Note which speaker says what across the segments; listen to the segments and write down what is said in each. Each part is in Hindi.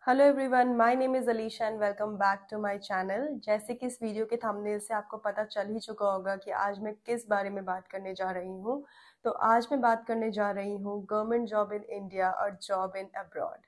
Speaker 1: Hello everyone, my name is Alisha and welcome back to my channel. जैसे कि इस वीडियो के थंबनेल से आपको पता चल ही चुका होगा कि आज मैं किस बारे में बात करने जा रही हूँ। तो आज मैं बात करने जा रही हूँ गवर्नमेंट जॉब इन इंडिया और जॉब इन अब्रॉड।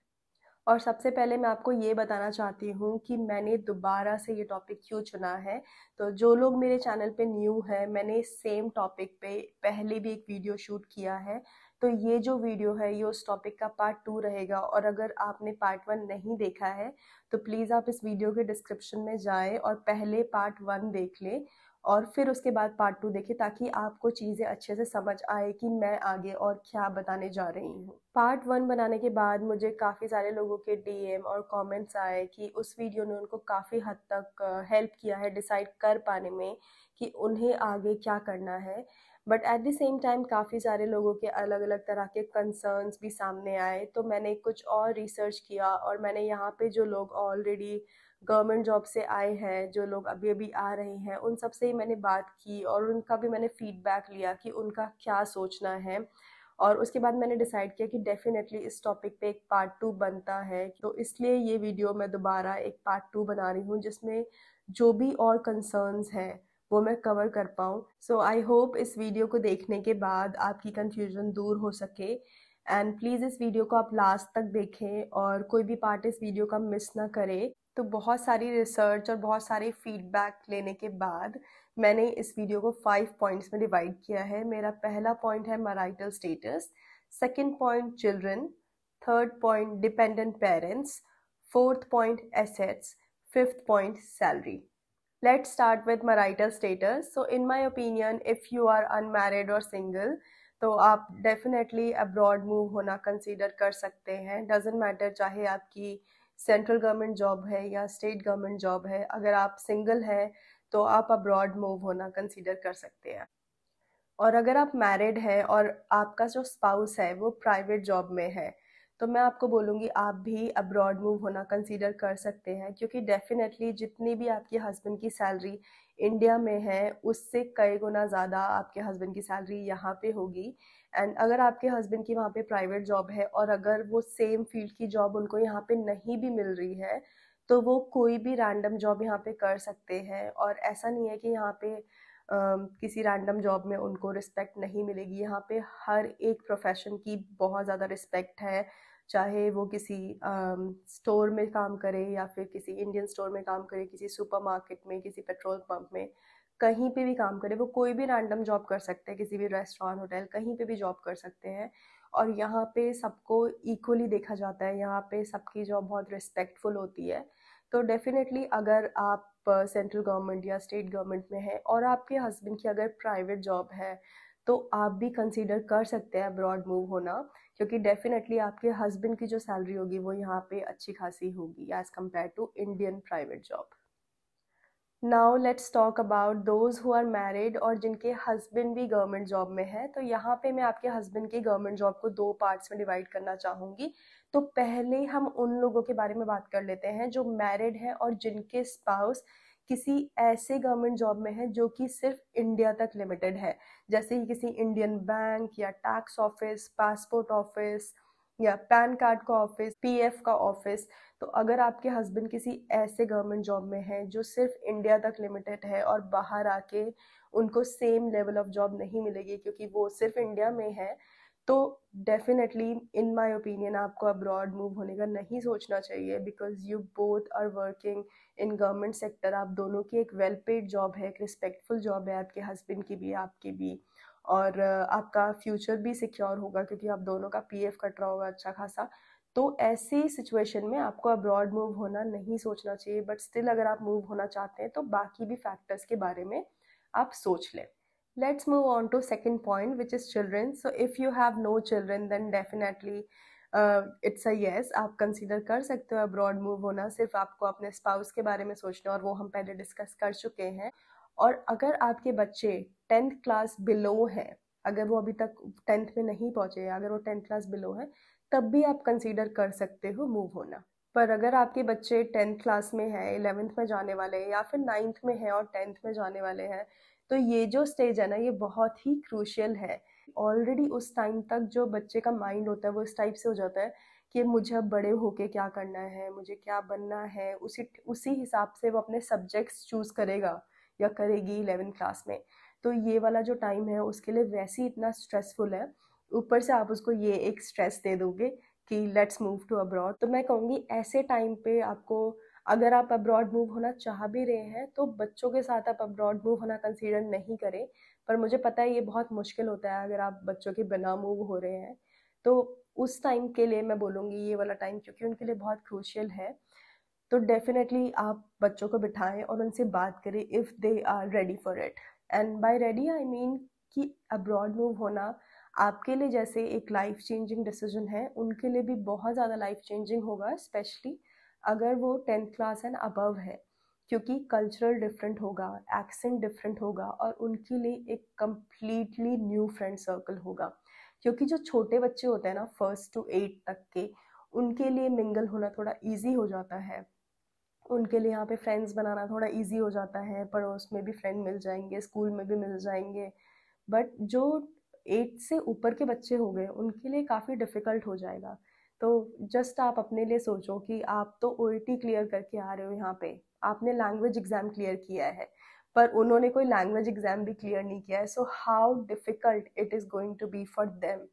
Speaker 1: और सबसे पहले मैं आपको ये बताना चाहती हूँ कि मैंने दोबारा से ये टॉपिक क्यों चुना है। तो जो लोग मेरे चैनल पे न्यू है, मैंने सेम टॉपिक पे पहले भी एक वीडियो शूट किया है। तो ये जो वीडियो है ये उस टॉपिक का पार्ट 2 रहेगा, और अगर आपने पार्ट 1 नहीं देखा है तो प्लीज़ आप इस वीडियो के डिस्क्रिप्शन में जाएं और पहले पार्ट 1 देख लें और फिर उसके बाद पार्ट 2 देखें, ताकि आपको चीज़ें अच्छे से समझ आए कि मैं आगे और क्या बताने जा रही हूँ। पार्ट 1 बनाने के बाद मुझे काफ़ी सारे लोगों के डीएम और कमेंट्स आए कि उस वीडियो ने उनको काफ़ी हद तक हेल्प किया है डिसाइड कर पाने में कि उन्हें आगे क्या करना है। But at the same time काफ़ी सारे लोगों के अलग अलग तरह के कंसर्न्स भी सामने आए, तो मैंने कुछ और रिसर्च किया और मैंने यहाँ पे जो लोग ऑलरेडी गवर्नमेंट जॉब से आए हैं, जो लोग अभी अभी आ रहे हैं, उन सब से ही मैंने बात की और उनका भी मैंने फीडबैक लिया कि उनका क्या सोचना है। और उसके बाद मैंने डिसाइड किया कि डेफिनेटली इस टॉपिक पे एक पार्ट 2 बनता है, तो इसलिए ये वीडियो मैं दोबारा एक पार्ट 2 बना रही हूँ जिसमें जो भी और कंसर्न्स हैं वो मैं कवर कर पाऊँ। सो आई होप इस वीडियो को देखने के बाद आपकी कंफ्यूजन दूर हो सके। एंड प्लीज़ इस वीडियो को आप लास्ट तक देखें और कोई भी पार्ट इस वीडियो का मिस ना करें। तो बहुत सारी रिसर्च और बहुत सारे फीडबैक लेने के बाद मैंने इस वीडियो को 5 पॉइंट्स में डिवाइड किया है। मेरा पहला पॉइंट है marital status, second point children, third point dependent parents, fourth point assets, fifth point salary. Let's start with marital status. So in my opinion, if you are unmarried or single, तो आप डेफिनेटली अब्रॉड मूव होना कंसीडर कर सकते हैं। डजेंट मैटर चाहे आपकी सेंट्रल गवर्नमेंट जॉब है या स्टेट गवर्नमेंट जॉब है, अगर आप सिंगल हैं तो आप अब्रॉड मूव होना कंसीडर कर सकते हैं। और अगर आप मैरिड हैं और आपका जो स्पाउस है वो प्राइवेट जॉब में है, तो मैं आपको बोलूँगी आप भी अब्रॉड मूव होना कंसीडर कर सकते हैं, क्योंकि डेफिनेटली जितनी भी आपके हस्बैंड की सैलरी इंडिया में है उससे कई गुना ज़्यादा आपके हस्बैंड की सैलरी यहाँ पे होगी। एंड अगर आपके हस्बैंड की वहाँ पे प्राइवेट जॉब है और अगर वो सेम फील्ड की जॉब उनको यहाँ पे नहीं भी मिल रही है, तो वो कोई भी रैंडम जॉब यहाँ पे कर सकते हैं। और ऐसा नहीं है कि यहाँ पे किसी रैंडम जॉब में उनको रिस्पेक्ट नहीं मिलेगी। यहाँ पे हर एक प्रोफेशन की बहुत ज़्यादा रिस्पेक्ट है, चाहे वो किसी स्टोर में काम करे या फिर किसी इंडियन स्टोर में काम करे, किसी सुपरमार्केट में, किसी पेट्रोल पंप में, कहीं पे भी काम करे। वो कोई भी रैंडम जॉब कर सकते हैं, किसी भी रेस्टोरेंट, होटल, कहीं पे भी जॉब कर सकते हैं। और यहाँ पे सबको इक्वली देखा जाता है, यहाँ पे सबकी जॉब बहुत रिस्पेक्टफुल होती है। तो डेफिनेटली अगर आप सेंट्रल गवर्नमेंट या स्टेट गवर्नमेंट में है और आपके हस्बैंड की अगर प्राइवेट जॉब है, तो आप भी कंसीडर कर सकते हैं अब्रॉड मूव होना, क्योंकि डेफिनेटली आपके हस्बैंड की जो सैलरी होगी वो यहाँ पे अच्छी खासी होगी as compared to Indian private job. Now let's talk about those who are married और जिनके हस्बैंड भी गवर्नमेंट जॉब में है। तो यहाँ पे मैं आपके हस्बैंड की गवर्नमेंट जॉब को 2 पार्ट्स में डिवाइड करना चाहूँगी। तो पहले हम उन लोगों के बारे में बात कर लेते हैं जो मैरिड हैं और जिनके स्पाउस किसी ऐसे गवर्नमेंट जॉब में है जो कि सिर्फ इंडिया तक लिमिटेड है, जैसे कि किसी इंडियन बैंक या टैक्स ऑफिस, पासपोर्ट ऑफिस या पैन कार्ड का ऑफिस, पीएफ का ऑफिस। तो अगर आपके हस्बैंड किसी ऐसे गवर्नमेंट जॉब में है जो सिर्फ इंडिया तक लिमिटेड है और बाहर आके उनको सेम लेवल ऑफ जॉब नहीं मिलेगी क्योंकि वो सिर्फ इंडिया में है, तो डेफिनेटली इन माय ओपिनियन आपको अब्रॉड मूव होने का नहीं सोचना चाहिए, because you both are working in government sector. आप दोनों की एक वेल पेड जॉब है, एक रिस्पेक्टफुल जॉब है, आपके हस्बैंड की भी आपकी भी। और आपका फ्यूचर भी सिक्योर होगा क्योंकि आप दोनों का पीएफ कट रहा होगा अच्छा खासा। तो ऐसी सिचुएशन में आपको अब्रॉड मूव होना नहीं सोचना चाहिए, बट स्टिल अगर आप मूव होना चाहते हैं तो बाकी भी फैक्टर्स के बारे में आप सोच लें। Let's move on to second point, which is children. So if you have no children, then definitely it's a yes. आप कंसीडर कर सकते हो अब्रॉड मूव होना, सिर्फ आपको अपने स्पाउस के बारे में सोचना, और वो हम पहले डिस्कस कर चुके हैं। और अगर आपके बच्चे 10th क्लास बिलो हैं, अगर वो अभी तक 10th में नहीं पहुंचे, अगर वो 10th क्लास बिलो है, तब भी आप कंसीडर कर सकते हो मूव होना। पर अगर आपके बच्चे 10th क्लास में है, 11th में जाने वाले हैं, या फिर 9th में है और 10th में जाने वाले हैं, तो ये जो स्टेज है ना, ये बहुत ही क्रूशियल है। ऑलरेडी उस टाइम तक जो बच्चे का माइंड होता है वो इस टाइप से हो जाता है कि मुझे अब बड़े होके क्या करना है, मुझे क्या बनना है, उसी उसी हिसाब से वो अपने सब्जेक्ट्स चूज़ करेगा या करेगी 11th क्लास में। तो ये वाला जो टाइम है उसके लिए वैसे ही इतना स्ट्रेसफुल है, ऊपर से आप उसको ये एक स्ट्रेस दे दोगे कि लेट्स मूव टू अब्रॉड। तो मैं कहूँगी ऐसे टाइम पे आपको, अगर आप अब्रॉड मूव होना चाह भी रहे हैं तो बच्चों के साथ आप अब्रॉड मूव होना कंसीडर नहीं करें। पर मुझे पता है ये बहुत मुश्किल होता है अगर आप बच्चों के बिना मूव हो रहे हैं। तो उस टाइम के लिए मैं बोलूँगी ये वाला टाइम क्योंकि उनके लिए बहुत क्रूशियल है, तो डेफिनेटली आप बच्चों को बिठाएं और उनसे बात करें if they are ready for it. And by ready I mean कि अब्रॉड मूव होना आपके लिए जैसे एक लाइफ चेंजिंग डिसीजन है, उनके लिए भी बहुत ज़्यादा लाइफ चेंजिंग होगा, स्पेशली अगर वो 10th क्लास एंड अबव है, क्योंकि कल्चरल डिफरेंट होगा, एक्सेंट डिफरेंट होगा और उनके लिए एक कम्प्लीटली न्यू फ्रेंड सर्कल होगा। क्योंकि जो छोटे बच्चे होते हैं ना 1st to 8 तक के, उनके लिए मिंगल होना थोड़ा ईजी हो जाता है, उनके लिए यहाँ पे फ्रेंड्स बनाना थोड़ा इजी हो जाता है, पड़ोस में भी फ्रेंड मिल जाएंगे, स्कूल में भी मिल जाएंगे। बट जो 8 से ऊपर के बच्चे हो गए उनके लिए काफ़ी डिफ़िकल्ट हो जाएगा। तो जस्ट आप अपने लिए सोचो कि आप तो ओईटी क्लियर करके आ रहे हो, यहाँ पे आपने लैंग्वेज एग्ज़ाम क्लियर किया है, पर उन्होंने कोई लैंग्वेज एग्ज़ाम भी क्लियर नहीं किया है। So how difficult it is going to be for them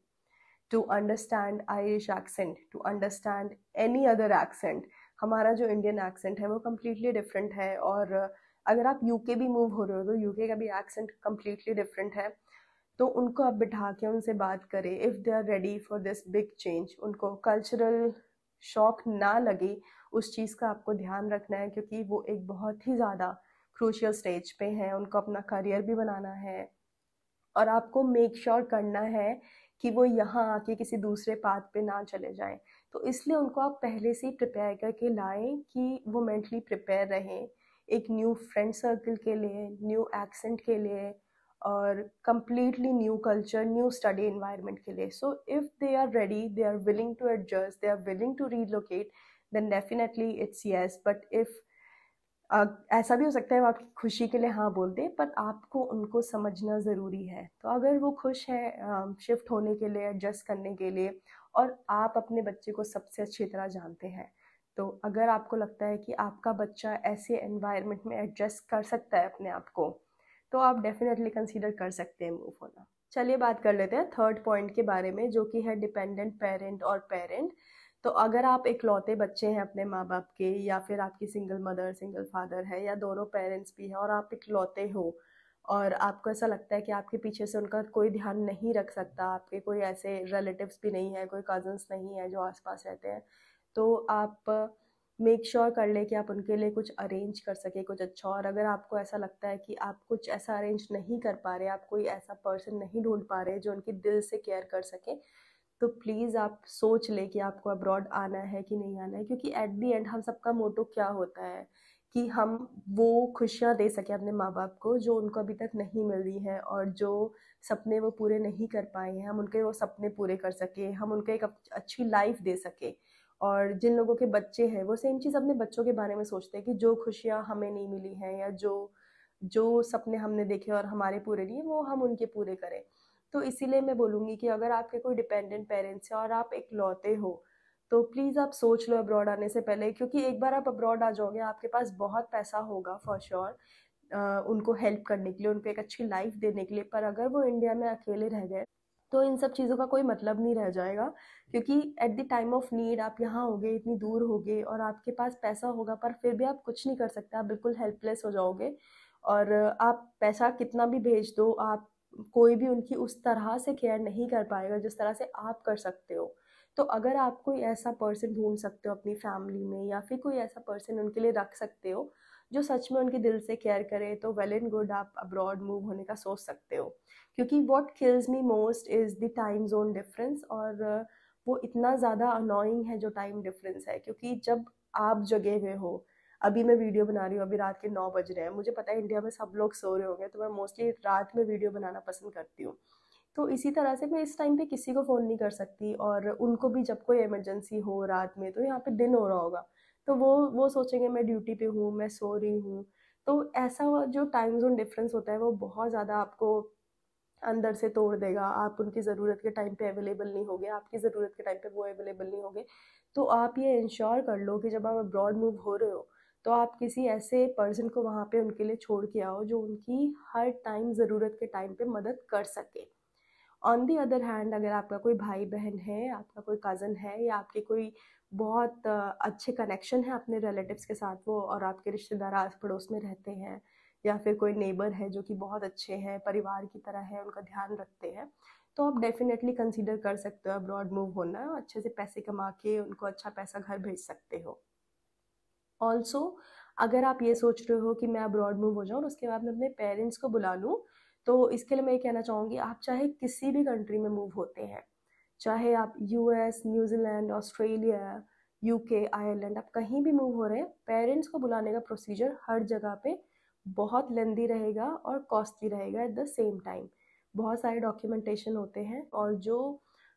Speaker 1: to understand Irish accent, to understand any other accent. हमारा जो इंडियन एक्सेंट है वो कम्प्लीटली डिफरेंट है, और अगर आप यूके भी मूव हो रहे हो तो यूके का भी एक्सेंट कम्प्लीटली डिफरेंट है। तो उनको आप बिठा के उनसे बात करें if they are ready for this big change, उनको कल्चरल शॉक ना लगे, उस चीज़ का आपको ध्यान रखना है क्योंकि वो एक बहुत ही ज़्यादा क्रूशियल स्टेज पे हैं, उनको अपना करियर भी बनाना है और आपको मेक श्योर करना है कि वो यहाँ आके किसी दूसरे पाथ पे ना चले जाएं। तो इसलिए उनको आप पहले से ही प्रिपेयर करके लाएं कि वो मेंटली प्रिपेयर रहें एक न्यू फ्रेंड सर्कल के लिए, न्यू एक्सेंट के लिए और completely new culture, new study environment के लिए। So if they are ready, they are willing to adjust, they are willing to relocate, then definitely it's yes. But if ऐसा भी हो सकता है वो आपकी खुशी के लिए हाँ बोल दे, पर आपको उनको समझना ज़रूरी है। तो अगर वो खुश है शिफ्ट होने के लिए, एडजस्ट करने के लिए, और आप अपने बच्चे को सबसे अच्छी तरह जानते हैं, तो अगर आपको लगता है कि आपका बच्चा ऐसे एनवायरनमेंट में एडजस्ट कर सकता है अपने आप को, तो आप डेफिनेटली कंसीडर कर सकते हैं मूव होना। चलिए बात कर लेते हैं थर्ड पॉइंट के बारे में, जो कि है डिपेंडेंट पेरेंट और पेरेंट। तो अगर आप इकलौते बच्चे हैं अपने माँ बाप के, या फिर आपकी सिंगल मदर सिंगल फादर है, या दोनों पेरेंट्स भी हैं और आप इकलौते हो और आपको ऐसा लगता है कि आपके पीछे से उनका कोई ध्यान नहीं रख सकता, आपके कोई ऐसे रिलेटिव्स भी नहीं है, कोई कजन्स नहीं है जो आसपास रहते हैं, तो आप मेक श्योर कर ले कि आप उनके लिए कुछ अरेंज कर सके कुछ अच्छा। और अगर आपको ऐसा लगता है कि आप कुछ ऐसा अरेंज नहीं कर पा रहे, आप कोई ऐसा पर्सन नहीं ढूंढ पा रहे जो उनकी दिल से केयर कर सके, तो प्लीज़ आप सोच ले कि आपको अब्रॉड आना है कि नहीं आना है। क्योंकि एट दी एंड हम सबका मोटो क्या होता है कि हम वो खुशियाँ दे सकें अपने माँ बाप को जो उनको अभी तक नहीं मिल रही हैं, और जो सपने वो पूरे नहीं कर पाए हैं हम उनके वो सपने पूरे कर सके, हम उनको एक अच्छी लाइफ दे सके। और जिन लोगों के बच्चे हैं वो सेम चीज़ अपने बच्चों के बारे में सोचते हैं कि जो खुशियाँ हमें नहीं मिली हैं, या जो जो सपने हमने देखे और हमारे पूरे नहीं वो हम उनके पूरे करें। तो इसीलिए मैं बोलूँगी कि अगर आपके कोई डिपेंडेंट पेरेंट्स हैं और आप इकलौते हो, तो प्लीज़ आप सोच लो अब्रॉड आने से पहले, क्योंकि एक बार आप अब्रॉड आ जाओगे आपके पास बहुत पैसा होगा फॉर श्योर उनको हेल्प करने के लिए, उनको एक अच्छी लाइफ देने के लिए। पर अगर वो इंडिया में अकेले रह गए तो इन सब चीज़ों का कोई मतलब नहीं रह जाएगा, क्योंकि at the time of need आप यहाँ होगे, इतनी दूर होगे और आपके पास पैसा होगा पर फिर भी आप कुछ नहीं कर सकते, आप बिल्कुल हेल्पलेस हो जाओगे। और आप पैसा कितना भी भेज दो, आप कोई भी उनकी उस तरह से केयर नहीं कर पाएगा जिस तरह से आप कर सकते हो। तो अगर आप कोई ऐसा पर्सन ढूंढ सकते हो अपनी फैमिली में, या फिर कोई ऐसा पर्सन उनके लिए रख सकते हो जो सच में उनके दिल से केयर करे, तो वेल एंड गुड, आप अब्रॉड मूव होने का सोच सकते हो। क्योंकि what kills me most is the time zone difference, और वो इतना ज़्यादा अनोइंग है जो टाइम डिफरेंस है। क्योंकि जब आप जगे हुए हो, अभी मैं वीडियो बना रही हूँ, अभी रात के 9 बज रहे हैं, मुझे पता है इंडिया में सब लोग सो रहे होंगे, तो मैं मोस्टली रात में वीडियो बनाना पसंद करती हूँ। तो इसी तरह से मैं इस टाइम पे किसी को फ़ोन नहीं कर सकती, और उनको भी जब कोई इमरजेंसी हो रात में, तो यहाँ पे दिन हो रहा होगा, तो वो सोचेंगे मैं ड्यूटी पे हूँ, मैं सो रही हूँ। तो ऐसा जो टाइम जोन डिफरेंस होता है वो बहुत ज़्यादा आपको अंदर से तोड़ देगा, आप उनकी ज़रूरत के टाइम पे अवेलेबल नहीं होगे, आपकी ज़रूरत के टाइम पे वो अवेलेबल नहीं होंगे। तो आप ये इंश्योर कर लो कि जब आप अब्रॉड मूव हो रहे हो तो आप किसी ऐसे पर्सन को वहाँ पे उनके लिए छोड़ के आओ जो उनकी हर टाइम ज़रूरत के टाइम पे मदद कर सके। ऑन दी अदर हैंड, अगर आपका कोई भाई बहन है, आपका कोई कज़न है, या आपके कोई बहुत अच्छे कनेक्शन है अपने रिलेटिव्स के साथ, वो और आपके रिश्तेदार आस पड़ोस में रहते हैं, या फिर कोई नेबर है जो कि बहुत अच्छे हैं, परिवार की तरह है, उनका ध्यान रखते हैं, तो आप डेफिनेटली कंसीडर कर सकते हो अब्रॉड मूव होना। अच्छे से पैसे कमा के उनको अच्छा पैसा घर भेज सकते हो। ऑल्सो अगर आप ये सोच रहे हो कि मैं अब्रॉड मूव हो जाऊँ और उसके बाद मैं अपने पेरेंट्स को बुला लूँ, तो इसके लिए मैं ये कहना चाहूँगी, आप चाहे किसी भी कंट्री में मूव होते हैं, चाहे आप US, New Zealand, Australia, UK, Ireland, आप कहीं भी मूव हो रहे हैं, पेरेंट्स को बुलाने का प्रोसीजर हर जगह पे बहुत लेंदी रहेगा और कॉस्टली रहेगा एट द सेम टाइम। बहुत सारे डॉक्यूमेंटेशन होते हैं, और जो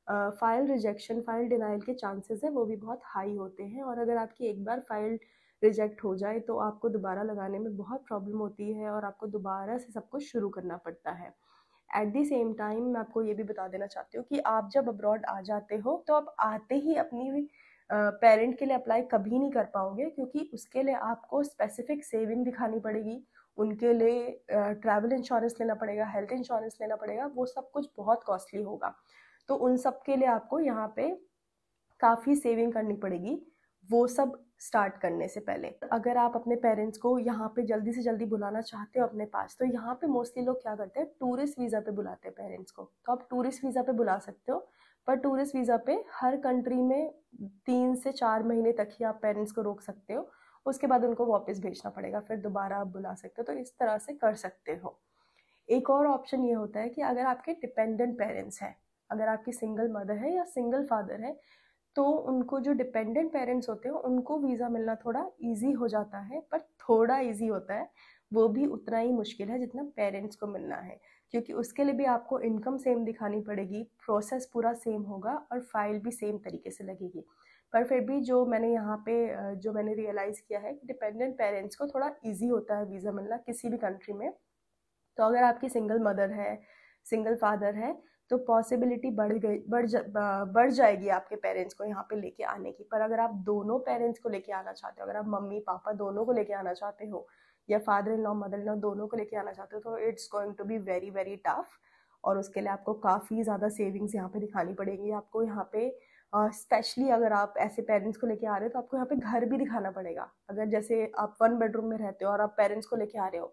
Speaker 1: फाइल रिजेक्शन, फाइल डिनाइल के चांसेस है वो भी बहुत हाई होते हैं, और अगर आपकी एक बार फाइल रिजेक्ट हो जाए तो आपको दोबारा लगाने में बहुत प्रॉब्लम होती है और आपको दोबारा से सब कुछ शुरू करना पड़ता है। एट दी सेम टाइम मैं आपको ये भी बता देना चाहती हूँ कि आप जब अब्रॉड आ जाते हो तो आप आते ही अपनी पेरेंट के लिए अप्लाई कभी नहीं कर पाओगे, क्योंकि उसके लिए आपको स्पेसिफिक सेविंग दिखानी पड़ेगी, उनके लिए ट्रैवल इंश्योरेंस लेना पड़ेगा, हेल्थ इंश्योरेंस लेना पड़ेगा, वो सब कुछ बहुत कॉस्टली होगा। तो उन सब के लिए आपको यहाँ पे काफ़ी सेविंग करनी पड़ेगी, वो सब स्टार्ट करने से पहले। अगर आप अपने पेरेंट्स को यहाँ पे जल्दी से जल्दी बुलाना चाहते हो अपने पास, तो यहाँ पे मोस्टली लोग क्या करते हैं, टूरिस्ट वीज़ा पे बुलाते हैं पेरेंट्स को। तो आप टूरिस्ट वीज़ा पे बुला सकते हो, पर टूरिस्ट वीज़ा पे हर कंट्री में 3 से 4 महीने तक ही आप पेरेंट्स को रोक सकते हो, उसके बाद उनको वापस भेजना पड़ेगा, फिर दोबारा आप बुला सकते हो। तो इस तरह से कर सकते हो। एक और ऑप्शन ये होता है कि अगर आपके डिपेंडेंट पेरेंट्स हैं, अगर आपकी सिंगल मदर है या सिंगल फादर है, तो उनको जो डिपेंडेंट पेरेंट्स होते हैं उनको वीज़ा मिलना थोड़ा इजी हो जाता है, पर थोड़ा इजी होता है, वो भी उतना ही मुश्किल है जितना पेरेंट्स को मिलना है, क्योंकि उसके लिए भी आपको इनकम सेम दिखानी पड़ेगी, प्रोसेस पूरा सेम होगा और फाइल भी सेम तरीके से लगेगी। पर फिर भी जो मैंने यहाँ पे जो मैंने रियलाइज़ किया है कि डिपेंडेंट पेरेंट्स को थोड़ा ईजी होता है वीज़ा मिलना किसी भी कंट्री में। तो अगर आपकी सिंगल मदर है, सिंगल फादर है, तो पॉसिबिलिटी बढ़ जाएगी आपके पेरेंट्स को यहाँ पे लेके आने की। पर अगर आप दोनों पेरेंट्स को लेके आना चाहते हो, अगर आप मम्मी पापा दोनों को लेके आना चाहते हो, या father in law mother in law दोनों को लेके आना चाहते हो, तो it's going to be very very tough, और उसके लिए आपको काफ़ी ज़्यादा सेविंग्स यहाँ पे दिखानी पड़ेगी। आपको यहाँ पे स्पेशली अगर आप ऐसे पेरेंट्स को लेके आ रहे हो तो आपको यहाँ पे घर भी दिखाना पड़ेगा। अगर जैसे आप 1 बेडरूम में रहते हो और आप पेरेंट्स को लेके आ रहे हो,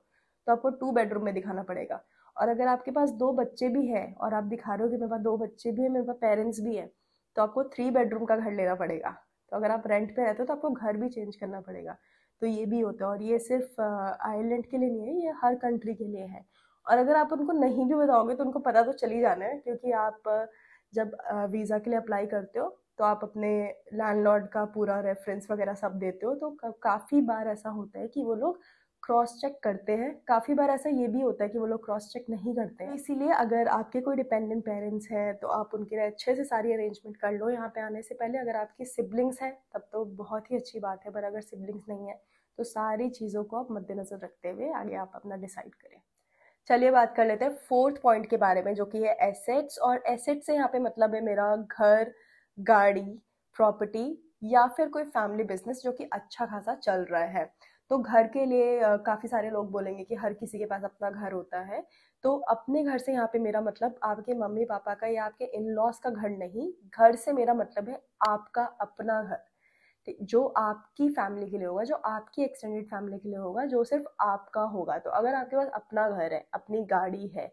Speaker 1: तो आपको 2 बेडरूम में दिखाना पड़ेगा। और अगर आपके पास 2 बच्चे भी हैं और आप दिखा रहे हो कि मेरे पास 2 बच्चे भी हैं, मेरे पास पेरेंट्स भी हैं, तो आपको 3 बेडरूम का घर लेना पड़ेगा। तो अगर आप रेंट पे रहते हो तो आपको घर भी चेंज करना पड़ेगा। तो ये भी होता है, और ये सिर्फ आयरलैंड के लिए नहीं है, ये हर कंट्री के लिए है। और अगर आप उनको नहीं भी बताओगे तो उनको पता तो चल ही जाना है, क्योंकि आप जब वीज़ा के लिए अप्लाई करते हो तो आप अपने लैंडलॉर्ड का पूरा रेफरेंस वगैरह सब देते हो, तो काफ़ी बार ऐसा होता है कि वो लोग क्रॉस चेक करते हैं, काफ़ी बार ऐसा ये भी होता है कि वो लोग क्रॉस चेक नहीं करते हैं। इसीलिए अगर आपके कोई डिपेंडेंट पेरेंट्स हैं तो आप उनके लिए अच्छे से सारी अरेंजमेंट कर लो यहाँ पे आने से पहले। अगर आपकी सिबलिंग्स हैं तब तो बहुत ही अच्छी बात है, पर अगर सिबलिंग्स नहीं है तो सारी चीज़ों को आप मद्देनज़र रखते हुए आगे आप अपना डिसाइड करें। चलिए बात कर लेते हैं फोर्थ पॉइंट के बारे में, जो कि है एसेट्स। और एसेट से यहाँ पे मतलब है मेरा घर, गाड़ी, प्रॉपर्टी, या फिर कोई फैमिली बिजनेस जो कि अच्छा खासा चल रहा है। तो घर के लिए काफ़ी सारे लोग बोलेंगे कि हर किसी के पास अपना घर होता है। तो अपने घर से यहाँ पे मेरा मतलब आपके मम्मी पापा का या आपके इन लॉज का घर नहीं, घर से मेरा मतलब है आपका अपना घर, जो आपकी फैमिली के लिए होगा, जो आपकी एक्सटेंडेड फैमिली के लिए होगा, जो सिर्फ आपका होगा। तो अगर आपके पास अपना घर है, अपनी गाड़ी है,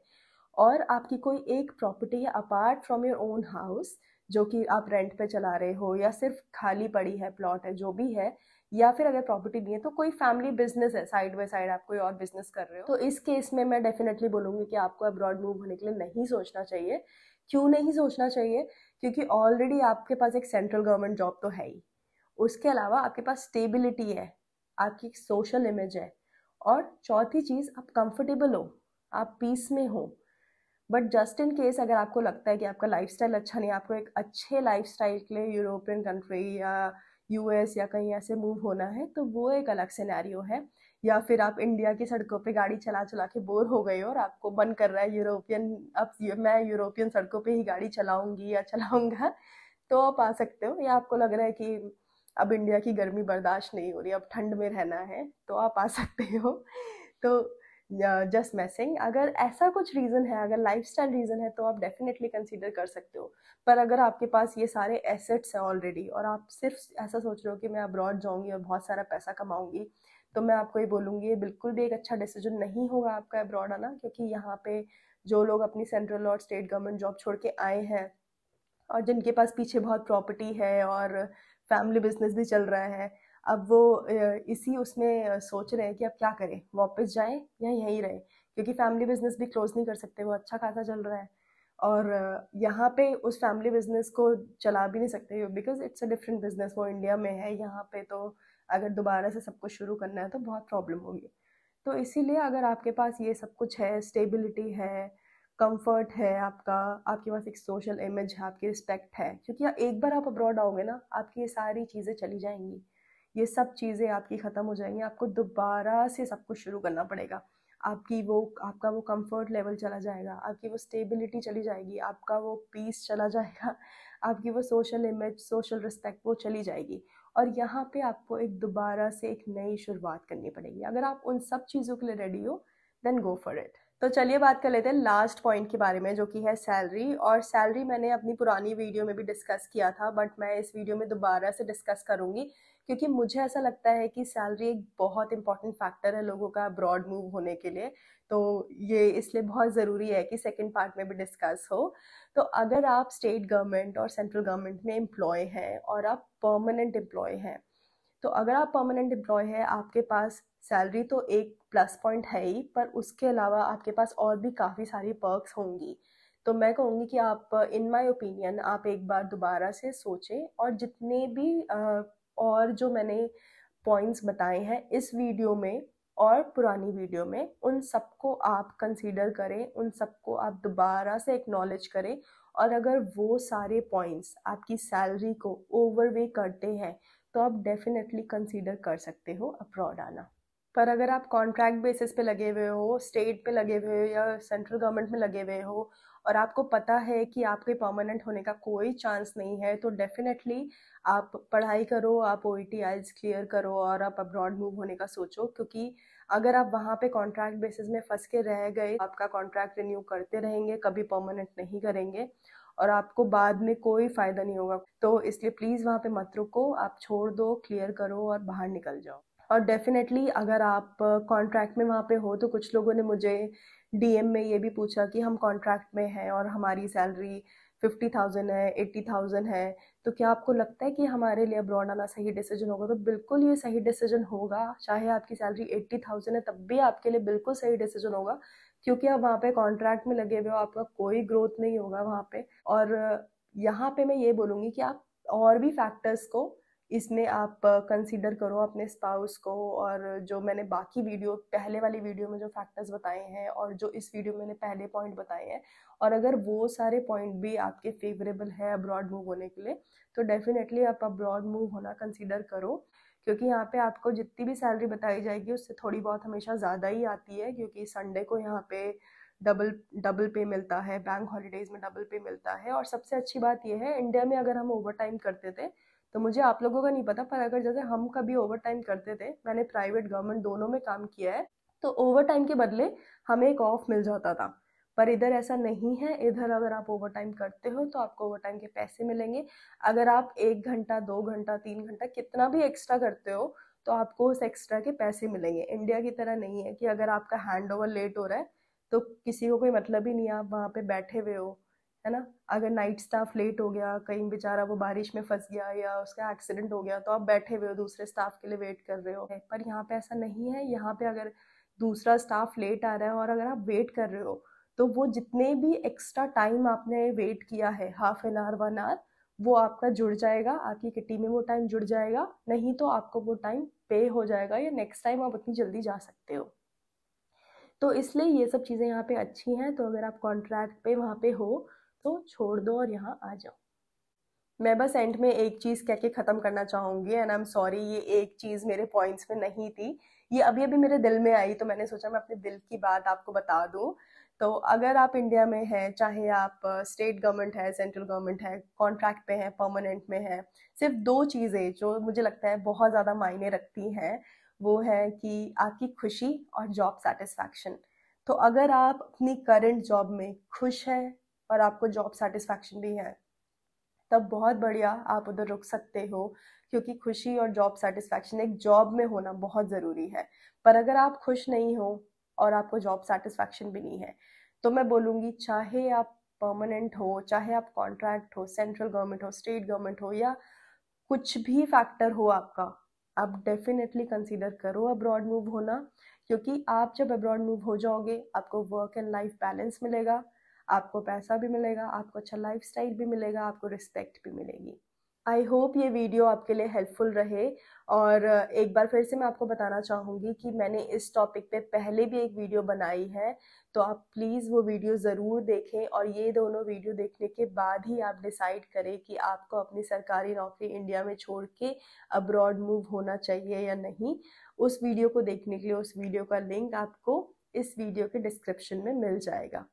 Speaker 1: और आपकी कोई एक प्रॉपर्टी है apart from your own house, जो कि आप रेंट पे चला रहे हो या सिर्फ खाली पड़ी है, प्लॉट है, जो भी है, या फिर अगर प्रॉपर्टी नहीं है तो कोई फैमिली बिजनेस है, साइड बाय साइड आप कोई और बिजनेस कर रहे हो, तो इस केस में मैं डेफिनेटली बोलूँगी कि आपको अब्रॉड मूव होने के लिए नहीं सोचना चाहिए। क्यों नहीं सोचना चाहिए? क्योंकि ऑलरेडी आपके पास एक सेंट्रल गवर्नमेंट जॉब तो है ही, उसके अलावा आपके पास स्टेबिलिटी है, आपकी सोशल इमेज है, और चौथी चीज़ आप कंफर्टेबल हो, आप पीस में हो। बट जस्ट इन केस अगर आपको लगता है कि आपका लाइफस्टाइल अच्छा नहीं है, आपको एक अच्छे लाइफस्टाइल के लिए यूरोपियन कंट्री या यूएस या कहीं ऐसे मूव होना है तो वो एक अलग सिनेरियो है। या फिर आप इंडिया की सड़कों पे गाड़ी चला चला के बोर हो गए हो और आपको मन कर रहा है यूरोपियन, अब मैं यूरोपियन सड़कों पे ही गाड़ी चलाऊंगी या चलाऊंगा, तो आप आ सकते हो। या आपको लग रहा है कि अब इंडिया की गर्मी बर्दाश्त नहीं हो रही, अब ठंड में रहना है, तो आप आ सकते हो। तो जस्ट मैसिंग, अगर ऐसा कुछ रीज़न है, अगर लाइफस्टाइल रीज़न है, तो आप डेफिनेटली कंसीडर कर सकते हो। पर अगर आपके पास ये सारे एसेट्स हैं ऑलरेडी और आप सिर्फ ऐसा सोच रहे हो कि मैं अब्रॉड जाऊंगी और बहुत सारा पैसा कमाऊंगी, तो मैं आपको ये बोलूँगी ये बिल्कुल भी एक अच्छा डिसीजन नहीं होगा आपका अब्रॉड आना। क्योंकि यहाँ पे जो लोग अपनी सेंट्रल और स्टेट गवर्नमेंट जॉब छोड़ के आए हैं और जिनके पास पीछे बहुत प्रॉपर्टी है और फैमिली बिजनेस भी चल रहा है, अब वो इसी उसमें सोच रहे हैं कि अब क्या करें, वापस जाएं या यहीं रहें। क्योंकि फैमिली बिजनेस भी क्लोज नहीं कर सकते, वो अच्छा खासा चल रहा है। और यहाँ पे उस फैमिली बिजनेस को चला भी नहीं सकते because it's a different business, वो इंडिया में है। यहाँ पे तो अगर दोबारा से सब कुछ शुरू करना है तो बहुत प्रॉब्लम होगी। तो इसीलिए अगर आपके पास ये सब कुछ है, स्टेबिलिटी है, कंफर्ट है आपका, आपके पास एक सोशल इमेज है, आपकी रिस्पेक्ट है, क्योंकि एक बार आप अब्रॉड आओगे ना, आपकी ये सारी चीज़ें चली जाएंगी, ये सब चीज़ें आपकी ख़त्म हो जाएंगी, आपको दोबारा से सब कुछ शुरू करना पड़ेगा। आपका वो कंफर्ट लेवल चला जाएगा, आपकी वो स्टेबिलिटी चली जाएगी, आपका वो पीस चला जाएगा, आपकी वो सोशल इमेज, सोशल रिस्पेक्ट वो चली जाएगी। और यहाँ पे आपको एक दोबारा से एक नई शुरुआत करनी पड़ेगी। अगर आप उन सब चीज़ों के लिए रेडी हो, देन गो फॉर इट। तो चलिए बात कर लेते हैं लास्ट पॉइंट के बारे में, जो कि है सैलरी। और सैलरी मैंने अपनी पुरानी वीडियो में भी डिस्कस किया था, बट मैं इस वीडियो में दोबारा से डिस्कस करूंगी, क्योंकि मुझे ऐसा लगता है कि सैलरी एक बहुत इंपॉर्टेंट फैक्टर है लोगों का अब्रॉड मूव होने के लिए। तो ये इसलिए बहुत ज़रूरी है कि सेकेंड पार्ट में भी डिस्कस हो। तो अगर आप स्टेट गवर्नमेंट और सेंट्रल गवर्नमेंट में एम्प्लॉय हैं और आप परमानेंट एम्प्लॉय हैं, तो अगर आप परमानेंट एम्प्लॉय है, आपके पास सैलरी तो एक प्लस पॉइंट है ही, पर उसके अलावा आपके पास और भी काफ़ी सारी पर्क्स होंगी। तो मैं कहूँगी कि आप, इन माय ओपिनियन, आप एक बार दोबारा से सोचें और जितने भी और जो मैंने पॉइंट्स बताए हैं इस वीडियो में और पुरानी वीडियो में, उन सबको आप कंसीडर करें, उन सबको आप दोबारा से एक्नॉलेज करें। और अगर वो सारे पॉइंट्स आपकी सैलरी को ओवरवे करते हैं, तो आप डेफिनेटली कंसीडर कर सकते हो अब्रॉड आना। पर अगर आप कॉन्ट्रैक्ट बेसिस पे लगे हुए हो, स्टेट पे लगे हुए हो या सेंट्रल गवर्नमेंट में लगे हुए हो, और आपको पता है कि आपके परमानेंट होने का कोई चांस नहीं है, तो डेफिनेटली आप पढ़ाई करो, आप ओईटी आइल्स क्लियर करो और आप अब्रॉड मूव होने का सोचो। क्योंकि अगर आप वहाँ पे कॉन्ट्रैक्ट बेसिस में फंस के रह गए, आपका कॉन्ट्रैक्ट रिन्यू करते रहेंगे, कभी परमानेंट नहीं करेंगे और आपको बाद में कोई फ़ायदा नहीं होगा। तो इसलिए प्लीज़ वहाँ पे मत रुको, आप छोड़ दो, क्लियर करो और बाहर निकल जाओ। और डेफिनेटली अगर आप कॉन्ट्रैक्ट में वहाँ पे हो, तो कुछ लोगों ने मुझे डीएम में ये भी पूछा कि हम कॉन्ट्रैक्ट में हैं और हमारी सैलरी 50,000 है, 80,000 है, तो क्या आपको लगता है कि हमारे लिए अब्रॉड आना सही डिसीजन होगा? तो बिल्कुल ये सही डिसीजन होगा। चाहे आपकी सैलरी 80,000 है, तब भी आपके लिए बिल्कुल सही डिसीजन होगा, क्योंकि आप वहाँ पे कॉन्ट्रैक्ट में लगे हुए हो, आपका कोई ग्रोथ नहीं होगा वहाँ पे। और यहाँ पे मैं ये बोलूँगी कि आप और भी फैक्टर्स को इसमें आप कंसीडर करो, अपने स्पाउस को, और जो मैंने बाकी वीडियो, पहले वाली वीडियो में जो फैक्टर्स बताए हैं और जो इस वीडियो में मैंने पहले पॉइंट बताए हैं, और अगर वो सारे पॉइंट भी आपके फेवरेबल है अब्रॉड मूव होने के लिए, तो डेफिनेटली आप अब्रॉड मूव होना कंसीडर करो। क्योंकि यहाँ पे आपको जितनी भी सैलरी बताई जाएगी उससे थोड़ी बहुत हमेशा ज़्यादा ही आती है, क्योंकि संडे को यहाँ पे डबल डबल पे मिलता है, बैंक हॉलीडेज में डबल पे मिलता है। और सबसे अच्छी बात यह है, इंडिया में अगर हम ओवर टाइम करते थे, तो मुझे आप लोगों का नहीं पता, पर अगर जैसे हम कभी ओवर टाइम करते थे, मैंने प्राइवेट गवर्नमेंट दोनों में काम किया है, तो ओवर टाइम के बदले हमें एक ऑफ मिल जाता था। पर इधर ऐसा नहीं है। इधर अगर आप ओवर टाइम करते हो तो आपको ओवर टाइम के पैसे मिलेंगे। अगर आप 1 घंटा, 2 घंटा, 3 घंटा कितना भी एक्स्ट्रा करते हो, तो आपको उस एक्स्ट्रा के पैसे मिलेंगे। इंडिया की तरह नहीं है कि अगर आपका हैंड ओवर लेट हो रहा है तो किसी को कोई मतलब ही नहीं है, आप वहाँ पे बैठे हुए हो, है ना। अगर नाइट स्टाफ लेट हो गया, कहीं बेचारा वो बारिश में फंस गया या उसका एक्सीडेंट हो गया, तो आप बैठे हुए हो, दूसरे स्टाफ के लिए वेट कर रहे हो। पर यहाँ पे ऐसा नहीं है। यहाँ पे अगर दूसरा स्टाफ लेट आ रहा है और अगर आप वेट कर रहे हो, तो वो जितने भी एक्स्ट्रा टाइम आपने वेट किया है, हाफ एन आवर, 1 आवर, वो आपका जुड़ जाएगा, आपकी किटी में वो टाइम जुड़ जाएगा। नहीं तो आपको वो टाइम पे हो जाएगा, या नेक्स्ट टाइम आप उतनी जल्दी जा सकते हो। तो इसलिए ये सब चीज़ें यहाँ पे अच्छी हैं। तो अगर आप कॉन्ट्रैक्ट पे वहाँ पे हो, तो छोड़ दो और यहाँ आ जाओ। मैं बस एंड में एक चीज़ कह के ख़त्म करना चाहूँगी, एंड आई एम सॉरी, ये एक चीज़ मेरे पॉइंट्स में नहीं थी, ये अभी अभी मेरे दिल में आई, तो मैंने सोचा मैं अपने दिल की बात आपको बता दूँ। तो अगर आप इंडिया में हैं, चाहे आप स्टेट गवर्नमेंट है, सेंट्रल गवर्नमेंट है, कॉन्ट्रैक्ट पे हैं, परमानेंट में है, सिर्फ दो चीज़ें जो मुझे लगता है बहुत ज़्यादा मायने रखती हैं, वो है कि आपकी खुशी और जॉब सेटिस्फैक्शन। तो अगर आप अपनी करंट जॉब में खुश हैं और आपको जॉब सेटिस्फैक्शन भी है, तब बहुत बढ़िया, आप उधर रुक सकते हो, क्योंकि खुशी और जॉब सेटिस्फैक्शन एक जॉब में होना बहुत ज़रूरी है। पर अगर आप खुश नहीं हो और आपको जॉब सेटिस्फैक्शन भी नहीं है, तो मैं बोलूँगी चाहे आप परमानेंट हो, चाहे आप कॉन्ट्रैक्ट हो, सेंट्रल गवर्नमेंट हो, स्टेट गवर्नमेंट हो, या कुछ भी फैक्टर हो आपका, आप डेफिनेटली कंसीडर करो अब्रॉड मूव होना। क्योंकि आप जब अब्रॉड मूव हो जाओगे, आपको वर्क एंड लाइफ बैलेंस मिलेगा, आपको पैसा भी मिलेगा, आपको अच्छा लाइफस्टाइल भी मिलेगा, आपको रिस्पेक्ट भी मिलेगी। आई होप ये वीडियो आपके लिए हेल्पफुल रहे। और एक बार फिर से मैं आपको बताना चाहूँगी कि मैंने इस टॉपिक पे पहले भी एक वीडियो बनाई है, तो आप प्लीज़ वो वीडियो ज़रूर देखें, और ये दोनों वीडियो देखने के बाद ही आप डिसाइड करें कि आपको अपनी सरकारी नौकरी इंडिया में छोड़ के अब्रॉड मूव होना चाहिए या नहीं। उस वीडियो को देखने के लिए उस वीडियो का लिंक आपको इस वीडियो के डिस्क्रिप्शन में मिल जाएगा।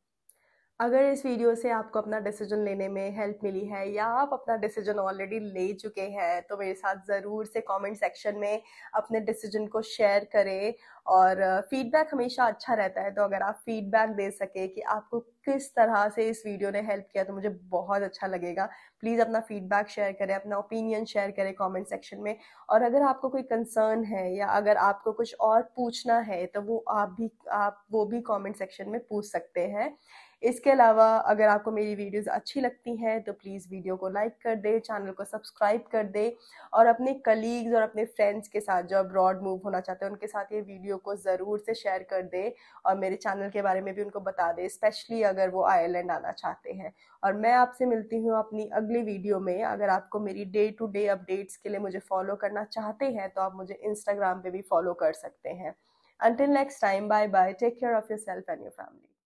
Speaker 1: अगर इस वीडियो से आपको अपना डिसीजन लेने में हेल्प मिली है, या आप अपना डिसीजन ऑलरेडी ले चुके हैं, तो मेरे साथ ज़रूर से कमेंट सेक्शन में अपने डिसीजन को शेयर करें। और फीडबैक हमेशा अच्छा रहता है, तो अगर आप फीडबैक दे सके कि आपको किस तरह से इस वीडियो ने हेल्प किया, तो मुझे बहुत अच्छा लगेगा। प्लीज़ अपना फीडबैक शेयर करें, अपना ओपिनियन शेयर करें कमेंट सेक्शन में। और अगर आपको कोई कंसर्न है, या अगर आपको कुछ और पूछना है, तो आप वो भी कमेंट सेक्शन में पूछ सकते हैं। इसके अलावा अगर आपको मेरी वीडियोस अच्छी लगती हैं, तो प्लीज़ वीडियो को लाइक कर दे, चैनल को सब्सक्राइब कर दे, और अपने कलीग्स और अपने फ्रेंड्स के साथ जो अब्रॉड मूव होना चाहते हैं, उनके साथ ये वीडियो को ज़रूर से शेयर कर दे, और मेरे चैनल के बारे में भी उनको बता दे, स्पेशली अगर वो आयरलैंड आना चाहते हैं। और मैं आपसे मिलती हूँ अपनी अगली वीडियो में। अगर आपको मेरी डे टू डे अपडेट्स के लिए मुझे फॉलो करना चाहते हैं, तो आप मुझे इंस्टाग्राम पे भी फॉलो कर सकते हैं। Until next time, bye bye. Take care of yourself and your family.